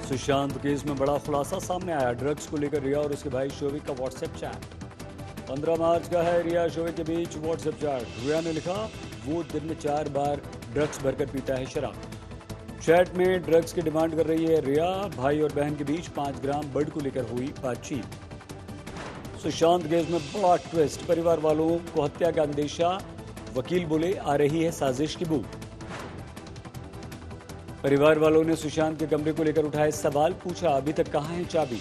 Sushant case में बड़ा खुलासा सामने आया। ड्रग्स को लेकर रिया और उसके भाई शोविक का व्हाट्सएप चैट 15 मार्च का है। रिया शोविक के बीच व्हाट्सएप चैट। रिया ने लिखा, वो दिन में 4 बार ड्रग्स भरकर पीता है शराब। चैट में ड्रग्स की डिमांड कर रही है रिया। भाई और बहन के बीच 5 ग्राम बड को लेकर हुई बातचीत। सुशांत केस में बड़ा ट्विस्ट। परिवार वालों को हत्या का अंदेशा। वकील बोले, आ रही है साजिश की बू। परिवार वालों ने सुशांत के कमरे को लेकर उठाए सवाल। पूछा, अभी तक कहां है चाबी।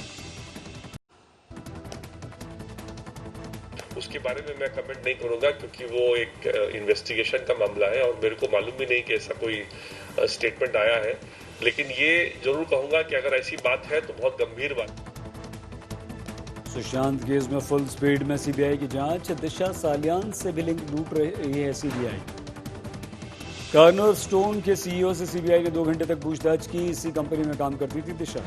उसके बारे में मैं कमेंट नहीं करूंगा क्योंकि वो एक इन्वेस्टिगेशन का मामला है और मेरे को मालूम भी नहीं कि ऐसा कोई स्टेटमेंट आया है। लेकिन ये जरूर कहूंगा कि अगर ऐसी बात है तो बहुत गंभीर बात। सुशांत केस में फुल स्पीड में सीबीआई की जांच। दिशा सालियान से भी लिंक लूट रही है सीबीआई। कार्नर स्टोन के सीईओ से सीबीआई ने 2 घंटे तक पूछताछ की। इसी कंपनी में काम करती थी दिशा।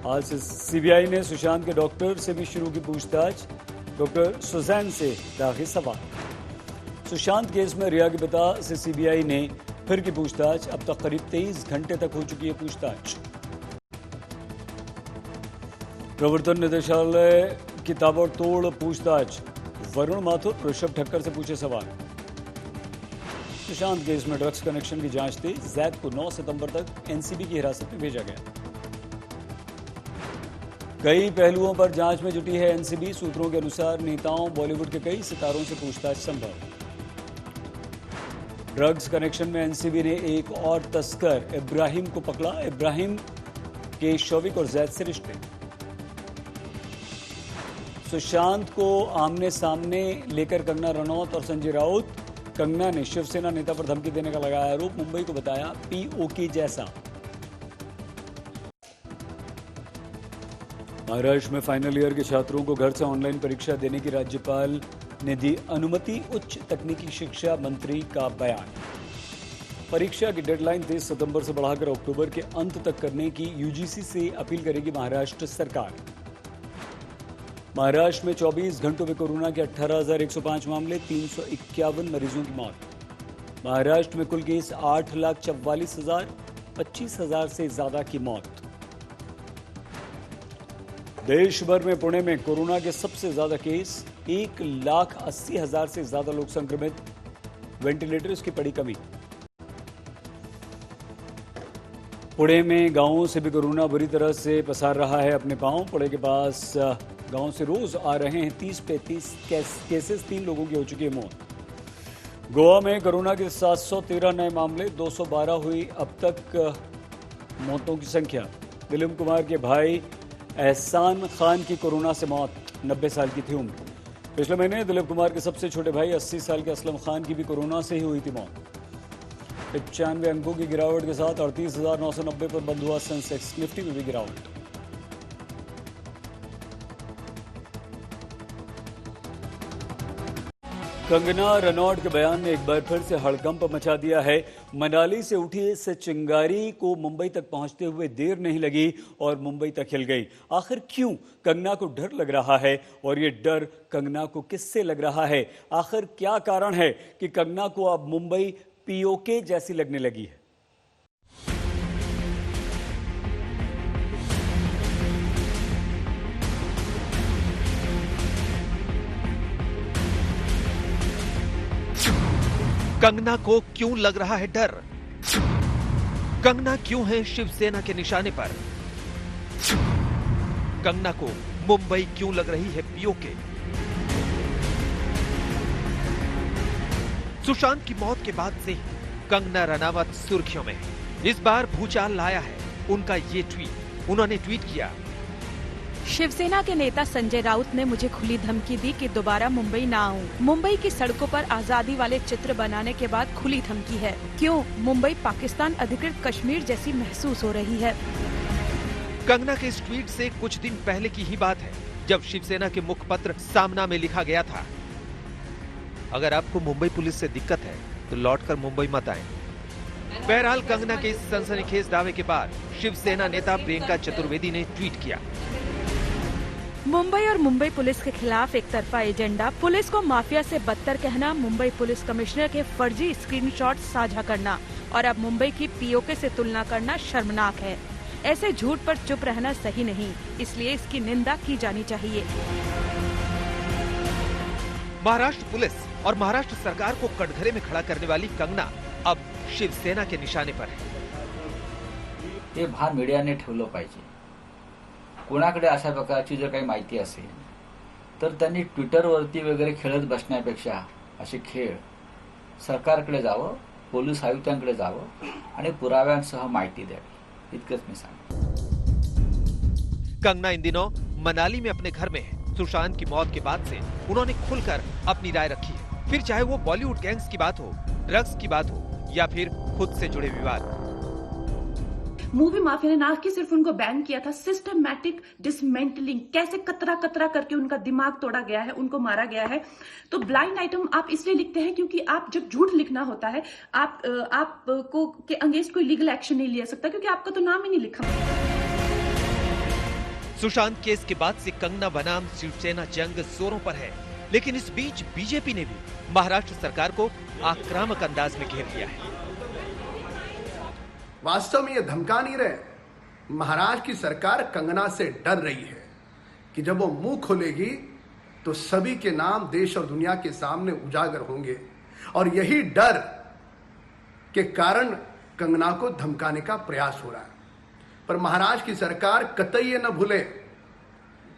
आज से सीबीआई ने सुशांत के डॉक्टर से भी शुरू की पूछताछ। डॉक्टर सुजैन से दाखिल सवाल। सुशांत केस में रिया के पिता से सीबीआई ने फिर की पूछताछ। अब तक करीब 23 घंटे तक हो चुकी है पूछताछ। प्रवर्तन निदेशालय की ताबड़तोड़ पूछताछ। वरुण माथुर, ऋषभ ठक्कर से पूछे सवाल। सुशांत केस में ड्रग्स कनेक्शन की जांच थी। जैद को 9 सितंबर तक एनसीबी की हिरासत में भेजा गया। कई पहलुओं पर जांच में जुटी है एनसीबी। सूत्रों के अनुसार नेताओं, बॉलीवुड के कई सितारों से पूछताछ संभव। ड्रग्स कनेक्शन में एनसीबी ने एक और तस्कर इब्राहिम को पकड़ा। इब्राहिम के शोविक और जैद से रिश्ते। सुशांत को आमने सामने लेकर कंगना रनौत और संजय राउत। कंगना ने शिवसेना नेता पर धमकी देने का लगाया आरोप। मुंबई को बताया पीओके जैसा। महाराष्ट्र में फाइनल ईयर के छात्रों को घर से ऑनलाइन परीक्षा देने की राज्यपाल ने दी अनुमति। उच्च तकनीकी शिक्षा मंत्री का बयान। परीक्षा की डेडलाइन 23 सितंबर से बढ़ाकर अक्टूबर के अंत तक करने की यूजीसी से अपील करेगी महाराष्ट्र सरकार। महाराष्ट्र में 24 घंटों में कोरोना के 18,105 मामले, 351 मरीजों की मौत। महाराष्ट्र में कुल केस 8,44,000, 25,000 से ज्यादा की मौत। देश भर में पुणे में कोरोना के सबसे ज्यादा केस, 1,80,000 से ज्यादा लोग संक्रमित। वेंटिलेटर्स की पड़ी कमी। पुणे में गांवों से भी कोरोना बुरी तरह से पसार रहा है अपने पांव। पुणे के पास गांव से रोज आ रहे हैं 30-35 केसेस। 3 लोगों की हो चुकी है मौत। गोवा में कोरोना के 713 नए मामले, 212 हुई अब तक मौतों की संख्या। दिलीप कुमार के भाई एहसान खान की कोरोना से मौत, 90 साल की थी उम्र। पिछले महीने दिलीप कुमार के सबसे छोटे भाई 80 साल के असलम खान की भी कोरोना से ही हुई थी मौत। 95 अंकों की गिरावट के साथ 38,990 पर बंद हुआ सेंसेक्स। निफ्टी में भी गिरावट। कंगना रनौत के बयान ने एक बार फिर से हड़कंप मचा दिया है। मनाली से उठी इस चिंगारी को मुंबई तक पहुंचते हुए देर नहीं लगी और मुंबई तक हिल गई। आखिर क्यों कंगना को डर लग रहा है और ये डर कंगना को किससे लग रहा है? आखिर क्या कारण है कि कंगना को अब मुंबई पीओके जैसी लगने लगी है? कंगना को क्यों लग रहा है डर? कंगना क्यों है शिवसेना के निशाने पर? कंगना को मुंबई क्यों लग रही है पीओके? सुशांत की मौत के बाद से कंगना रनावत सुर्खियों में। इस बार भूचाल लाया है उनका ये ट्वीट। उन्होंने ट्वीट किया, शिवसेना के नेता संजय राउत ने मुझे खुली धमकी दी कि दोबारा मुंबई ना आऊं। मुंबई की सड़कों पर आजादी वाले चित्र बनाने के बाद खुली धमकी है। क्यों मुंबई पाकिस्तान अधिकृत कश्मीर जैसी महसूस हो रही है? कंगना के इस ट्वीट से कुछ दिन पहले की ही बात है जब शिवसेना के मुखपत्र सामना में लिखा गया था, अगर आपको मुंबई पुलिस से दिक्कत है तो लौटकर मुंबई मत आए। बहरहाल कंगना के इस सनसनीखेज दावे के बाद शिवसेना नेता प्रियंका चतुर्वेदी ने ट्वीट किया, मुंबई और मुंबई पुलिस के खिलाफ एक तरफा एजेंडा, पुलिस को माफिया से बदतर कहना, मुंबई पुलिस कमिश्नर के फर्जी स्क्रीनशॉट साझा करना, और अब मुंबई की पीओके से तुलना करना शर्मनाक है। ऐसे झूठ पर चुप रहना सही नहीं, इसलिए इसकी निंदा की जानी चाहिए। महाराष्ट्र पुलिस और महाराष्ट्र सरकार को कटघरे में खड़ा करने वाली कंगना अब शिवसेना के निशाने पर है। ते भान मीडियाने ठेवलं पाहिजे। कोणाकडे अशा प्रकारची जर काही माहिती असेल तर त्यांनी ट्विटरवरती वगैरे खेळत बसण्यापेक्षा असे खेळ सरकारकडे जावं, पोलीस आयुक्तांकडे जावं आणि पुराव्यांसह माहिती द्यावी, इतकंच मी सांगतो। कंगना इन दिनों मनाली में अपने घर में है। सुशांत की मौत के बाद से उन्होंने खुलकर अपनी राय रखी है, फिर चाहे वो बॉलीवुड गैंग्स की बात हो, ड्रग्स की बात हो या फिर खुद से जुड़े विवाद। मूवी माफिया ने ना कि सिर्फ उनको बैन किया था, सिस्टमैटिक डिसमेंटलिंग, कैसे कतरा कतरा करके उनका दिमाग तोड़ा गया है, उनको मारा गया है। तो ब्लाइंड आइटम आप इसलिए लिखते हैं क्योंकि आप जब झूठ लिखना होता है आप को के अगेंस्ट कोई लीगल एक्शन नहीं लिया सकता, क्योंकि आपका तो नाम ही नहीं लिखा। सुशांत केस के बाद से कंगना बनाम शिवसेना जंग जोरों पर है, लेकिन इस बीच बीजेपी ने भी महाराष्ट्र सरकार को आक्रामक अंदाज में घेर लिया है। वास्तव में ये धमका नहीं रहे, महाराष्ट्र की सरकार कंगना से डर रही है कि जब वो मुंह खोलेगी तो सभी के नाम देश और दुनिया के सामने उजागर होंगे, और यही डर के कारण कंगना को धमकाने का प्रयास हो रहा है। पर महाराष्ट्र की सरकार कतई ये न भूले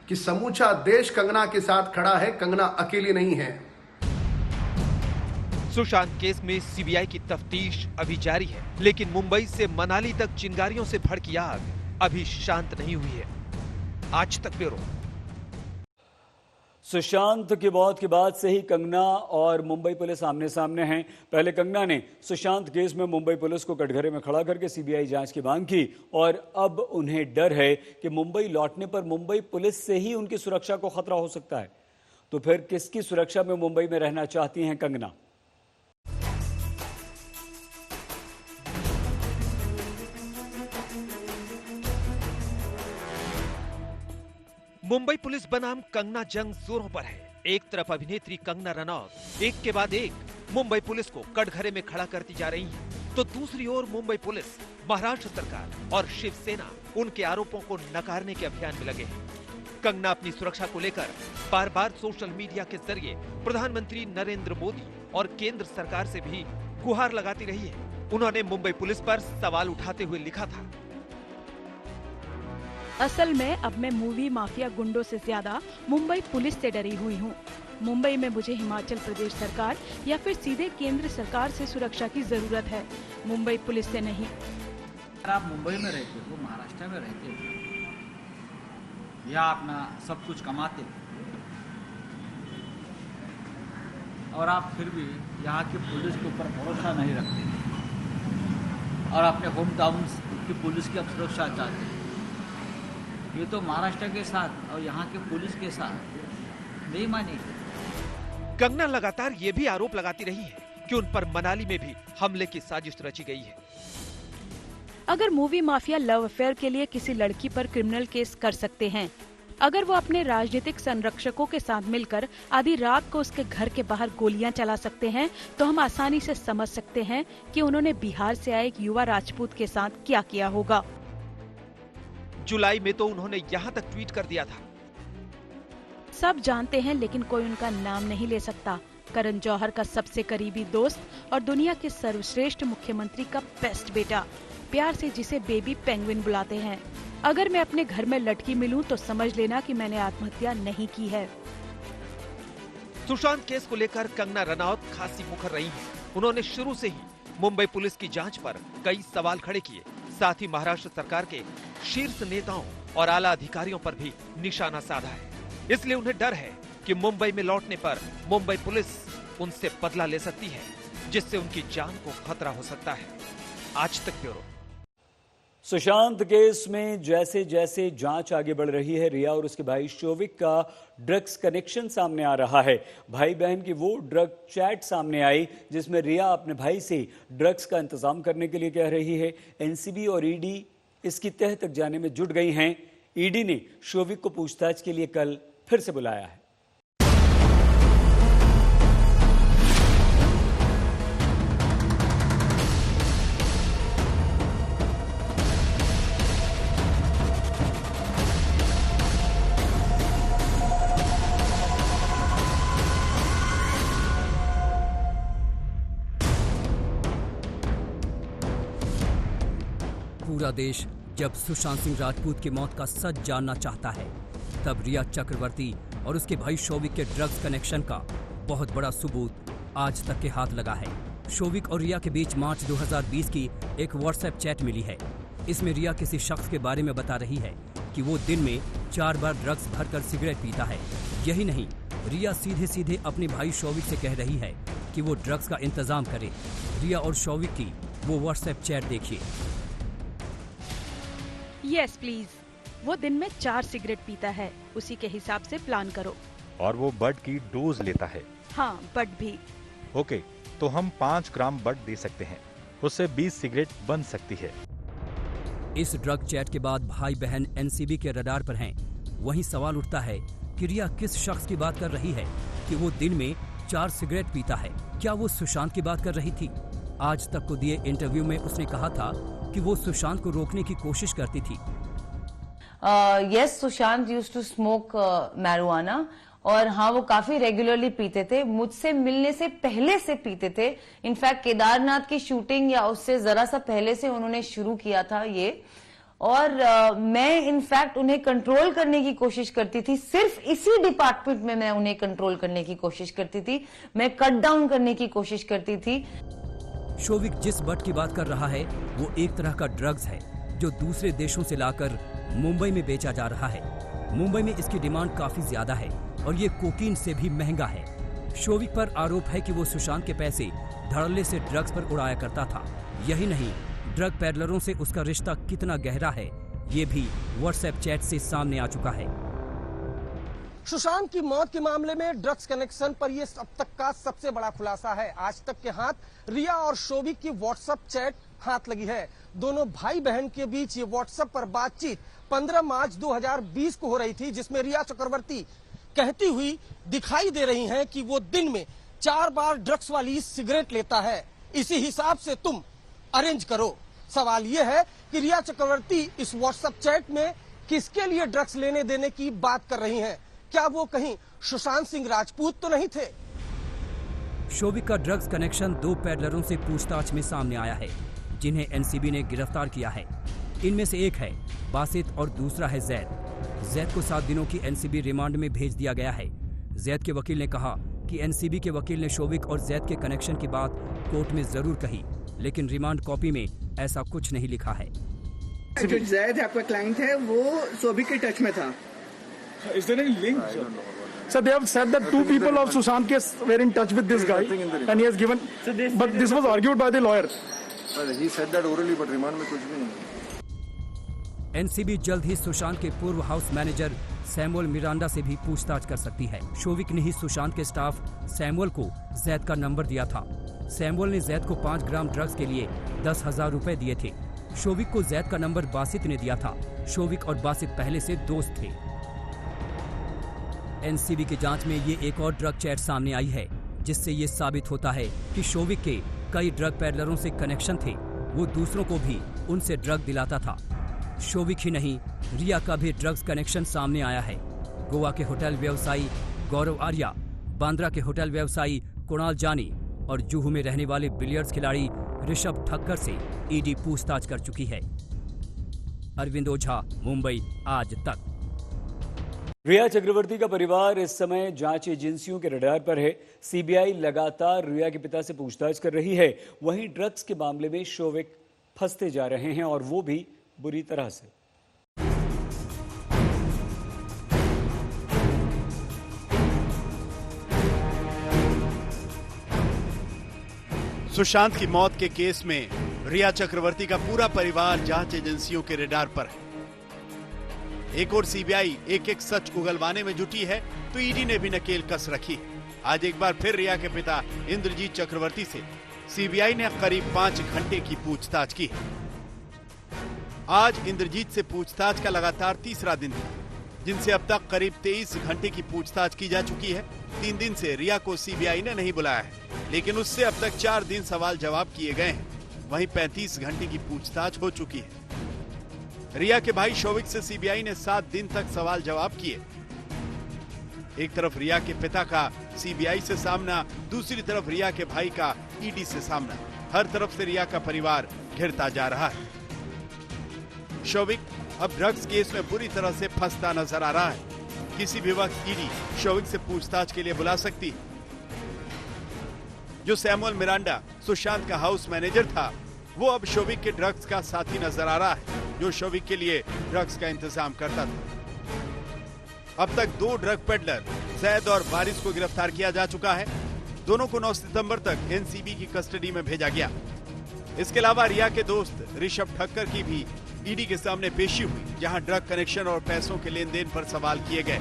कि समूचा देश कंगना के साथ खड़ा है, कंगना अकेली नहीं है। सुशांत केस में सीबीआई की तफ्तीश अभी जारी है, लेकिन मुंबई से मनाली तक चिंगारियों से भड़की आग अभी शांत नहीं हुई है। आज तक ब्यूरो। सुशांत की मौत के बाद से ही कंगना और मुंबई पुलिस आमने सामने हैं। पहले कंगना ने सुशांत केस में मुंबई पुलिस को कटघरे में खड़ा करके सीबीआई जांच की मांग की, और अब उन्हें डर है कि मुंबई लौटने पर मुंबई पुलिस से ही उनकी सुरक्षा को खतरा हो सकता है। तो फिर किसकी सुरक्षा में मुंबई में रहना चाहती हैं कंगना? मुंबई पुलिस बनाम कंगना जंग जोरों पर है। एक तरफ अभिनेत्री कंगना रनौत एक के बाद एक मुंबई पुलिस को कटघरे में खड़ा करती जा रही है, तो दूसरी ओर मुंबई पुलिस, महाराष्ट्र सरकार और शिवसेना उनके आरोपों को नकारने के अभियान में लगे हैं। कंगना अपनी सुरक्षा को लेकर बार बार सोशल मीडिया के जरिए प्रधानमंत्री नरेंद्र मोदी और केंद्र सरकार से भी गुहार लगाती रही है। उन्होंने मुंबई पुलिस पर सवाल उठाते हुए लिखा था, असल में अब मैं मूवी माफिया गुंडों से ज्यादा मुंबई पुलिस से डरी हुई हूँ। मुंबई में मुझे हिमाचल प्रदेश सरकार या फिर सीधे केंद्र सरकार से सुरक्षा की जरूरत है, मुंबई पुलिस से नहीं। अगर आप मुंबई में रहते हो, महाराष्ट्र में रहते हो, या अपना सब कुछ कमाते और आप फिर भी यहाँ की पुलिस के ऊपर भरोसा नहीं रखते और अपने होम टाउन की पुलिस की आप सुरक्षा चाहते हैं, ये तो महाराष्ट्र के साथ और यहाँ के पुलिस के साथ बेईमानी है। कंगना लगातार ये भी आरोप लगाती रही है कि उन पर मनाली में भी हमले की साजिश रची गई है। अगर मूवी माफिया लव अफेयर के लिए किसी लड़की पर क्रिमिनल केस कर सकते हैं, अगर वो अपने राजनीतिक संरक्षकों के साथ मिलकर आधी रात को उसके घर के बाहर गोलियां चला सकते हैं, तो हम आसानी से समझ सकते हैं कि उन्होंने बिहार से आए एक युवा राजपूत के साथ क्या किया होगा। जुलाई में तो उन्होंने यहाँ तक ट्वीट कर दिया था, सब जानते हैं लेकिन कोई उनका नाम नहीं ले सकता, करण जौहर का सबसे करीबी दोस्त और दुनिया के सर्वश्रेष्ठ मुख्यमंत्री का बेस्ट बेटा, प्यार से जिसे बेबी पेंगुइन बुलाते हैं। अगर मैं अपने घर में लटकी मिलूं तो समझ लेना कि मैंने आत्महत्या नहीं की है। सुशांत केस को लेकर कंगना रनौत खासी मुखर रही हैं। उन्होंने शुरू से ही मुंबई पुलिस की जांच पर कई सवाल खड़े किए, साथ ही महाराष्ट्र सरकार के शीर्ष नेताओं और आला अधिकारियों पर भी निशाना साधा है। इसलिए उन्हें डर है कि मुंबई में लौटने पर मुंबई पुलिस उनसे बदला ले सकती है, जिससे उनकी जान को खतरा हो सकता है। आज तक ब्यूरो। सुशांत केस में जैसे जैसे जांच आगे बढ़ रही है, रिया और उसके भाई शोविक का ड्रग्स कनेक्शन सामने आ रहा है। भाई बहन की वो ड्रग चैट सामने आई जिसमें रिया अपने भाई से ड्रग्स का इंतजाम करने के लिए कह रही है। एनसीबी और ईडी इसकी तह तक जाने में जुट गई हैं। ईडी ने शोविक को पूछताछ के लिए कल फिर से बुलाया है। पूरा देश जब सुशांत सिंह राजपूत की मौत का सच जानना चाहता है, तब रिया चक्रवर्ती और उसके भाई शौविक के ड्रग्स कनेक्शन का बहुत बड़ा सबूत आज तक के हाथ लगा है। शौविक और रिया के बीच मार्च 2020 की एक व्हाट्सएप चैट मिली है। इसमें रिया किसी शख्स के बारे में बता रही है कि वो दिन में 4 बार ड्रग्स भरकर सिगरेट पीता है। यही नहीं, रिया सीधे सीधे अपने भाई शौविक से कह रही है कि वो ड्रग्स का इंतजाम करे। रिया और शौविक की वो व्हाट्सएप चैट देखिए। यस प्लीज, वो दिन में 4 सिगरेट पीता है, उसी के हिसाब से प्लान करो। और वो बड की डोज लेता है। हाँ, बड भी। ओके, तो हम 5 ग्राम बड दे सकते हैं, उससे 20 सिगरेट बन सकती है। इस ड्रग चैट के बाद भाई बहन एनसीबी के रडार पर हैं। वहीं सवाल उठता है कि रिया किस शख्स की बात कर रही है कि वो दिन में 4 सिगरेट पीता है। क्या वो सुशांत की बात कर रही थी? आज तक को दिए इंटरव्यू में उसने कहा था कि वो सुशांत को रोकने की कोशिश करती थी। Yes, Sushant used to smoke marijuana, और हाँ, वो काफी रेगुलरली पीते थे। मुझसे मिलने से पहले से पीते थे। इनफैक्ट केदारनाथ की शूटिंग या उससे जरा सा पहले से उन्होंने शुरू किया था ये। और मैं इनफैक्ट उन्हें कंट्रोल करने की कोशिश करती थी। सिर्फ इसी डिपार्टमेंट में मैं उन्हें कंट्रोल करने की कोशिश करती थी, मैं कट डाउन करने की कोशिश करती थी। शौविक जिस बट की बात कर रहा है वो एक तरह का ड्रग्स है जो दूसरे देशों से लाकर मुंबई में बेचा जा रहा है। मुंबई में इसकी डिमांड काफी ज्यादा है और ये कोकीन से भी महंगा है। शौविक पर आरोप है कि वो सुशांत के पैसे धड़ल्ले से ड्रग्स पर उड़ाया करता था। यही नहीं, ड्रग पैडलरों से उसका रिश्ता कितना गहरा है ये भी व्हाट्सएप चैट से सामने आ चुका है। सुशांत की मौत के मामले में ड्रग्स कनेक्शन पर यह अब तक का सबसे बड़ा खुलासा है। आज तक के हाथ रिया और शौविक की व्हाट्सएप चैट हाथ लगी है। दोनों भाई बहन के बीच ये व्हाट्सएप पर बातचीत 15 मार्च 2020 को हो रही थी, जिसमें रिया चक्रवर्ती कहती हुई दिखाई दे रही हैं कि वो दिन में 4 बार ड्रग्स वाली सिगरेट लेता है, इसी हिसाब से तुम अरेंज करो। सवाल ये है कि रिया चक्रवर्ती इस व्हाट्सएप चैट में किसके लिए ड्रग्स लेने देने की बात कर रही हैं? क्या वो कहीं सुशांत सिंह राजपूत तो नहीं थे? शौविक का ड्रग्स कनेक्शन 2 पैडलरों से पूछताछ में सामने आया है जिन्हें एनसीबी ने गिरफ्तार किया है। इनमें से एक है बासित और दूसरा है जैद। जैद को 7 दिनों की एनसीबी रिमांड में भेज दिया गया है। जैद के वकील ने कहा कि एनसीबी के वकील ने शौविक और जैद के कनेक्शन की बात कोर्ट में जरूर कही, लेकिन रिमांड कॉपी में ऐसा कुछ नहीं लिखा है। जो जैद आपका क्लाइंट है वो शौविक के टच में था। Is there any link? Sir, they have said that 2 people of Sushant case were in touch with this guy, and he has given. But this was argued by the lawyer. He said that orally, but remand में कुछ भी नहीं। NCB जल्द ही सुशांत के पूर्व house manager Samuel Miranda से भी पूछताछ कर सकती है। शौविक ने ही सुशांत के स्टाफ सैमुअल को जैद का नंबर दिया था। सैमुअल ने जैद को 5 ग्राम ड्रग्स के लिए 10,000 रुपए दिए थे। शौविक को जैद का नंबर बासित ने दिया था। शौविक और बासित पहले से दोस्त थे। एनसीबी की जांच में ये एक और ड्रग चैट सामने आई है जिससे ये साबित होता है कि शौविक के कई ड्रग पैडलरों से कनेक्शन थे। वो दूसरों को भी उनसे ड्रग दिलाता था। शौविक ही नहीं, रिया का भी ड्रग्स कनेक्शन सामने आया है। गोवा के होटल व्यवसायी गौरव आर्या, बांद्रा के होटल व्यवसायी कुणाल जानी और जुहू में रहने वाले बिलियर्ड्स खिलाड़ी ऋषभ ठक्कर से ईडी पूछताछ कर चुकी है। अरविंद ओझा, मुंबई आज तक। रिया चक्रवर्ती का परिवार इस समय जांच एजेंसियों के रडार पर है। सीबीआई लगातार रिया के पिता से पूछताछ कर रही है। वहीं ड्रग्स के मामले में शौविक फंसते जा रहे हैं और वो भी बुरी तरह से। सुशांत की मौत के केस में रिया चक्रवर्ती का पूरा परिवार जांच एजेंसियों के रडार पर है। एक और सीबीआई एक सच उगलवाने में जुटी है तो ईडी ने भी नकेल कस रखी। आज एक बार फिर रिया के पिता इंद्रजीत चक्रवर्ती से सीबीआई ने करीब 5 घंटे की पूछताछ की। आज इंद्रजीत से पूछताछ का लगातार तीसरा दिन था, जिनसे अब तक करीब 23 घंटे की पूछताछ की जा चुकी है। 3 दिन से रिया को सीबीआई ने नहीं बुलाया है, लेकिन उससे अब तक 4 दिन सवाल जवाब किए गए हैं। वहीं 35 घंटे की पूछताछ हो चुकी है। रिया के भाई शौविक से सीबीआई ने 7 दिन तक सवाल जवाब किए। एक तरफ रिया के पिता का सीबीआई से सामना, दूसरी तरफ रिया के भाई का ईडी से सामना। हर तरफ से रिया का परिवार घिरता जा रहा है। शौविक अब ड्रग्स केस में बुरी तरह से फंसता नजर आ रहा है। किसी भी वक्त ईडी शौविक से पूछताछ के लिए बुला सकती है। जो सैमुअल मिरांडा सुशांत का हाउस मैनेजर था, वो अब शौविक के ड्रग्स का साथी नजर आ रहा है, जो शौविक के लिए ड्रग्स का इंतजाम करता था। अब तक 2 ड्रग पेडलर जैद और वारिस को गिरफ्तार किया जा चुका है। दोनों को 9 सितंबर तक एनसीबी की कस्टडी में भेजा गया। इसके अलावा रिया के दोस्त ऋषभ ठक्कर की भी ईडी के सामने पेशी हुई, जहां ड्रग कनेक्शन और पैसों के लेन देन पर सवाल किए गए।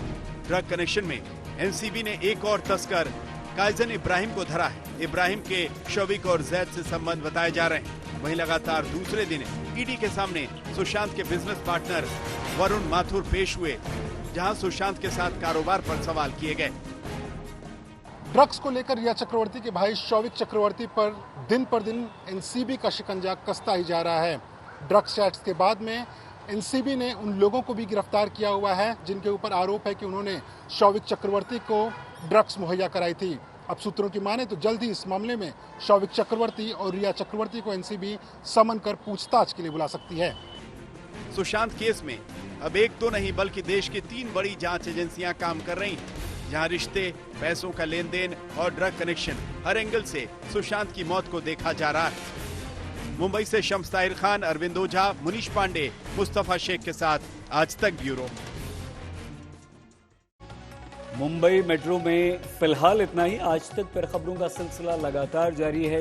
ड्रग कनेक्शन में एनसीबी ने एक और तस्कर काइजन इब्राहिम को धरा है। इब्राहिम के शौविक और जैद से संबंध बताए जा रहे हैं। वहीं लगातार दूसरे दिन ईडी के सामने सुशांत के बिजनेस पार्टनर वरुण माथुर पेश हुए, जहां सुशांत के साथ कारोबार पर सवाल किए गए। ड्रग्स को लेकर रिया चक्रवर्ती के भाई शौविक चक्रवर्ती पर दिन एनसीबी का शिकंजा कसता ही जा रहा है। ड्रग्स चैट्स के बाद में एनसीबी ने उन लोगों को भी गिरफ्तार किया हुआ है जिनके ऊपर आरोप है कि उन्होंने शौविक चक्रवर्ती को ड्रग्स मुहैया कराई थी। अब सूत्रों की माने तो जल्द ही इस मामले में शौविक चक्रवर्ती और रिया चक्रवर्ती को एनसीबी समन कर पूछताछ के लिए बुला सकती है। सुशांत केस में अब 1 तो नहीं बल्कि देश की 3 बड़ी जांच एजेंसियां काम कर रही हैं, जहां रिश्ते, पैसों का लेन देन और ड्रग कनेक्शन हर एंगल से सुशांत की मौत को देखा जा रहा है। मुंबई से शम्स ताहिर खान, अरविंद ओझा, मुनीश पांडे, मुस्तफा शेख के साथ आज तक ब्यूरो। मुंबई मेट्रो में फिलहाल इतना ही। आज तक पर खबरों का सिलसिला लगातार जारी है।